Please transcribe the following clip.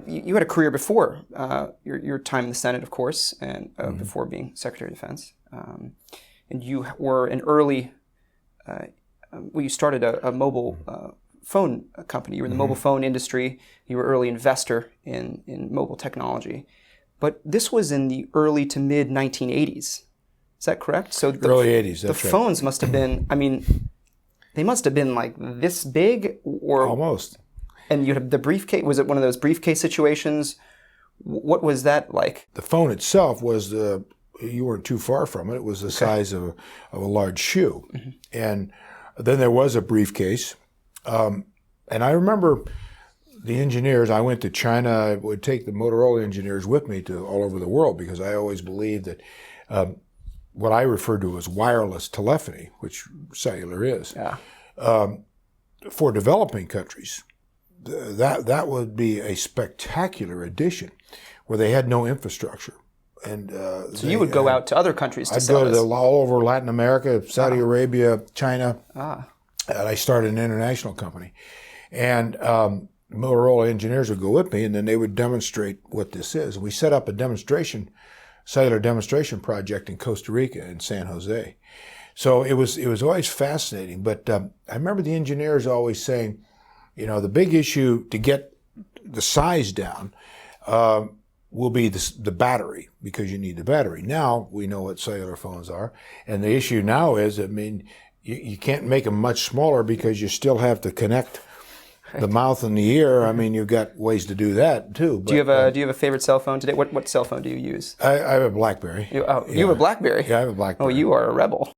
you had a career before your time in the Senate, of course, and before being Secretary of Defense. And you were an early, you started a mobile phone company. You were in the mobile phone industry. You were an early investor in mobile technology. But this was in the early to mid 1980s. Is that correct? So early 80s, that's right. The phones must have been, they must have been like this big or... Almost. And you had the briefcase, was it one of those briefcase situations? What was that like? The phone itself was, you weren't too far from it. It was the size of a large shoe. Mm-hmm. And then there was a briefcase. And I remember the engineers, I went to China, I would take the Motorola engineers with me to all over the world because I always believed that what I refer to as wireless telephony, which cellular is, for developing countries, that would be a spectacular addition where they had no infrastructure. And so you would go out to other countries to I'd sell go this? all over Latin America, Saudi Arabia, China. And I started an international company. And Motorola engineers would go with me, and then they would demonstrate what this is. And we set up a cellular demonstration project in Costa Rica, in San Jose. So it was always fascinating. But I remember the engineers always saying, the big issue to get the size down will be the battery, because you need the battery. Now we know what cellular phones are. And the issue now is, you can't make them much smaller because you still have to connect the mouth and the ear. You've got ways to do that too. But, do you have a favorite cell phone today? What cell phone do you use? I have a BlackBerry. You have a BlackBerry? Yeah, I have a BlackBerry. Oh, you are a rebel.